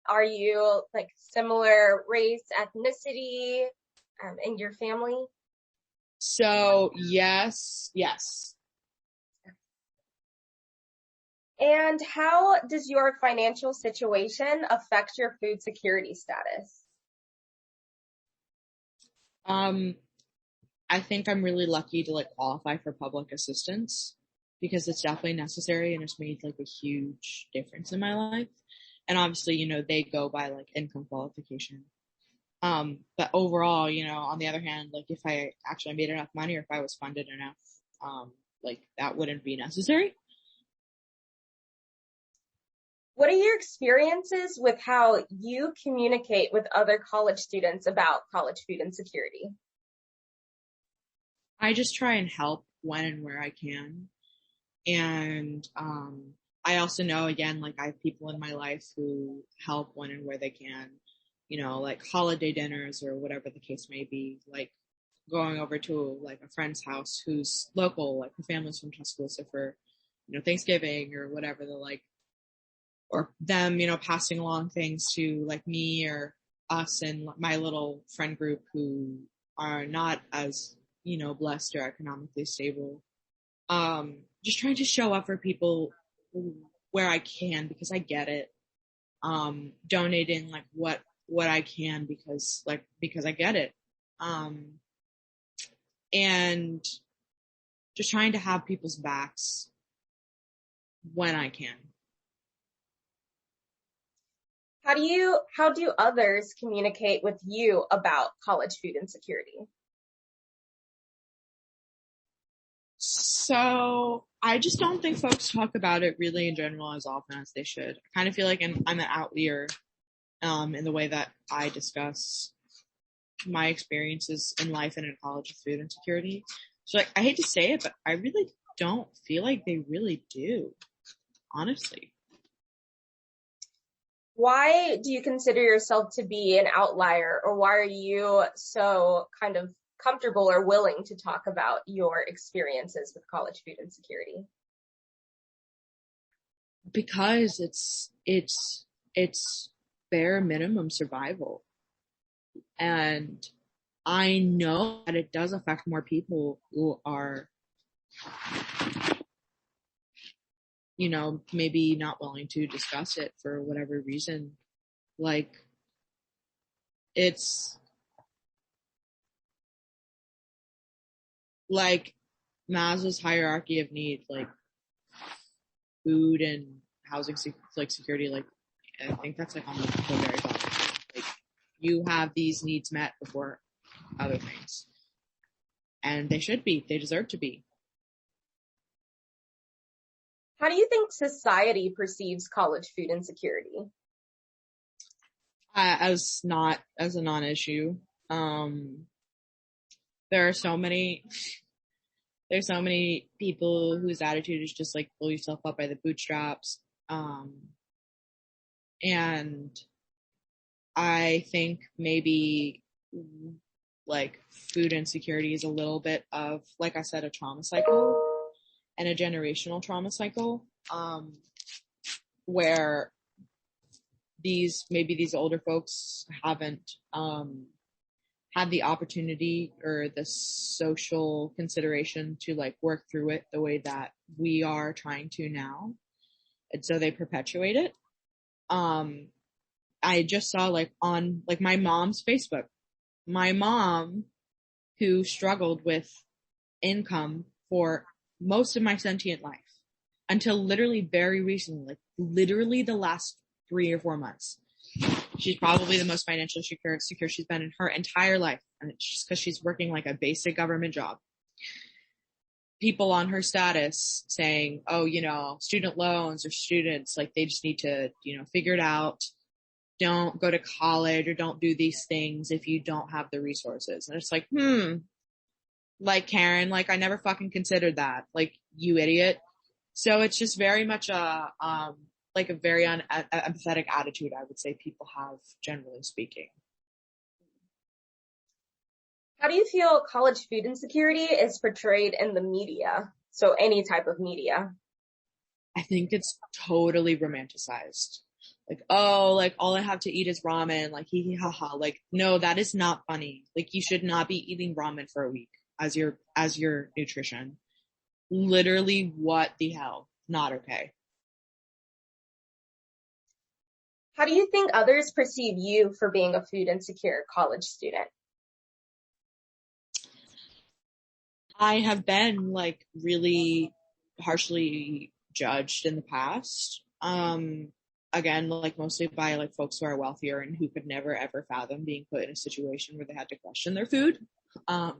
Are you like similar race, ethnicity, in your family? So yes. And how does your financial situation affect your food security status? Um, I think I'm really lucky to like qualify for public assistance because it's definitely necessary and it's made like a huge difference in my life. And obviously, they go by like income qualification. But overall, on the other hand, like if I actually made enough money or if I was funded enough, like that wouldn't be necessary. What are your experiences with how you communicate with other college students about college food insecurity? I just try and help when and where I can. And I also know, again, like I have people in my life who help when and where they can, like holiday dinners or whatever the case may be, like going over to like a friend's house who's local, like her family's from Tuscaloosa for, Thanksgiving or whatever the like, or them, passing along things to like me or us and my little friend group who are not as, blessed or economically stable. Just trying to show up for people where I can because I get it. Donating like what I can because I get it. And just trying to have people's backs when I can. How do others communicate with you about college food insecurity? So I just don't think folks talk about it really in general as often as they should. I kind of feel like I'm an outlier in the way that I discuss my experiences in life and in college with food insecurity. So like I hate to say it, but I really don't feel like they really do, honestly. Why do you consider yourself to be an outlier, or why are you so kind of comfortable or willing to talk about your experiences with college food insecurity? Because it's bare minimum survival. And I know that it does affect more people who are, maybe not willing to discuss it for whatever reason. Like, it's like Maslow's hierarchy of needs, like food and housing, like security, like I think that's like on the very bottom. Like, you have these needs met before other things. And they deserve to be. How do you think society perceives college food insecurity? As a non-issue. There's so many people whose attitude is just like pull yourself up by the bootstraps. And I think maybe like food insecurity is a little bit of, like I said, a trauma cycle and a generational trauma cycle, where these older folks haven't had the opportunity or the social consideration to like work through it the way that we are trying to now. And so they perpetuate it. I just saw like on like my mom's Facebook, my mom who struggled with income for most of my sentient life until literally very recently, like literally the last 3 or 4 months. She's probably the most financially secure she's been in her entire life. And it's just because she's working like a basic government job. People on her status saying, oh, student loans or students, like they just need to, figure it out. Don't go to college or don't do these things if you don't have the resources. And it's like, like Karen, like I never fucking considered that. Like, you idiot. So it's just very much like a very empathetic attitude, I would say people have, generally speaking. How do you feel college food insecurity is portrayed in the media? So any type of media. I think it's totally romanticized. like, oh, like all I have to eat is ramen, like hee hee ha ha. Like, no, that is not funny. Like, you should not be eating ramen for a week as your nutrition. Literally, what the hell? Not okay. How do you think others perceive you for being a food insecure college student? I have been like really harshly judged in the past. Again, like mostly by like folks who are wealthier and who could never ever fathom being put in a situation where they had to question their food. And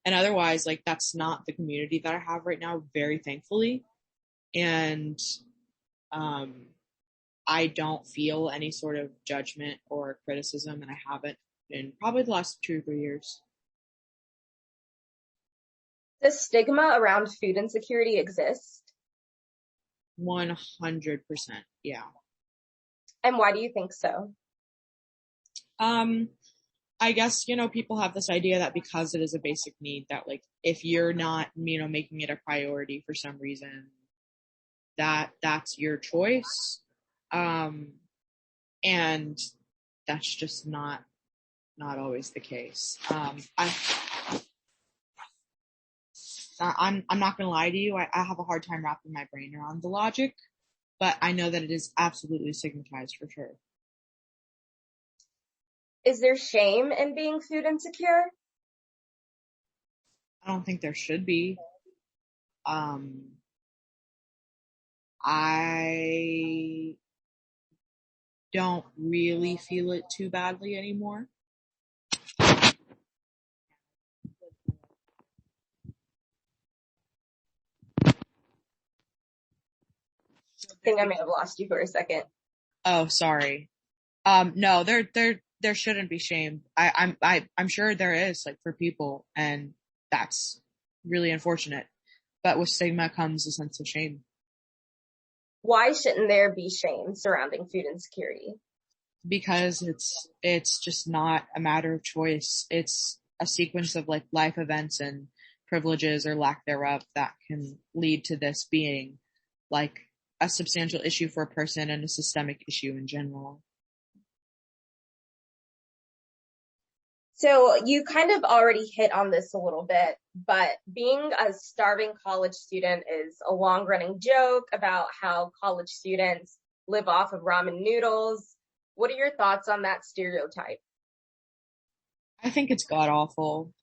otherwise, like that's not the community that I have right now, very thankfully. And I don't feel any sort of judgment or criticism, and I haven't in probably the last 2 or 3 years. Does stigma around food insecurity exist? 100%, yeah. And why do you think so? I guess, people have this idea that because it is a basic need that like, if you're not, making it a priority for some reason, that's your choice. And that's just not always the case. I'm not going to lie to you. I have a hard time wrapping my brain around the logic, but I know that it is absolutely stigmatized for sure. Is there shame in being food insecure? I don't think there should be. I don't really feel it too badly anymore. I think I may have lost you for a second. Oh, sorry. No, there shouldn't be shame. I'm sure there is, like, for people, and that's really unfortunate. But with stigma comes a sense of shame. Why shouldn't there be shame surrounding food insecurity? Because it's just not a matter of choice. It's a sequence of like life events and privileges or lack thereof that can lead to this being like a substantial issue for a person and a systemic issue in general. So you kind of already hit on this a little bit, but being a starving college student is a long-running joke about how college students live off of ramen noodles. What are your thoughts on that stereotype? I think it's god awful.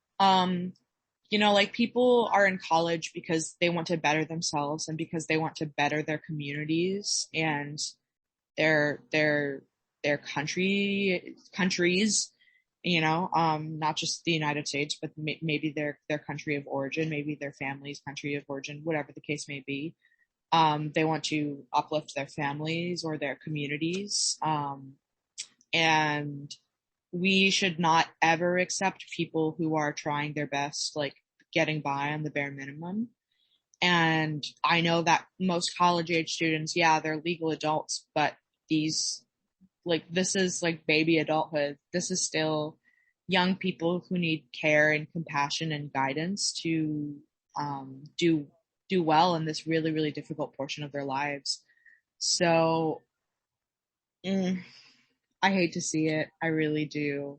Like people are in college because they want to better themselves and because they want to better their communities and their countries, not just the United States, but maybe their country of origin, maybe their family's country of origin, whatever the case may be. They want to uplift their families or their communities. And we should not ever accept people who are trying their best, like getting by on the bare minimum. And I know that most college age students, yeah, they're legal adults, but this is like baby adulthood. This is still young people who need care and compassion and guidance to do well in this really, really difficult portion of their lives. So I hate to see it. I really do.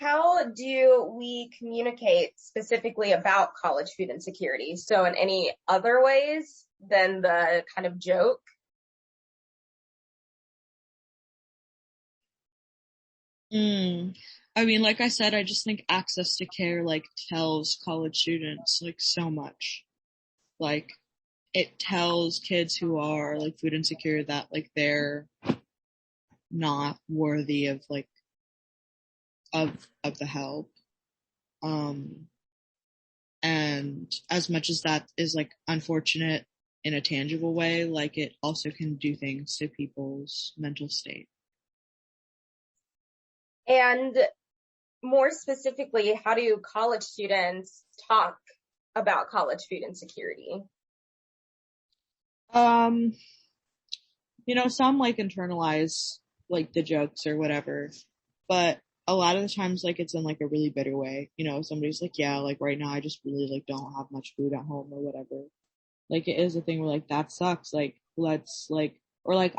How do we communicate specifically about college food insecurity? So in any other ways than the kind of joke? I mean, like I said, I just think access to care like tells college students like so much. Like it tells kids who are like food insecure that like they're not worthy of like of the help. And as much as that is like unfortunate in a tangible way, like it also can do things to people's mental state. And more specifically, how do college students talk about college food insecurity? Some like internalize like the jokes or whatever, but a lot of the times like it's in like a really bitter way. Somebody's like, yeah, like right now I just really like don't have much food at home or whatever. Like it is a thing where like that sucks. Like let's like, or like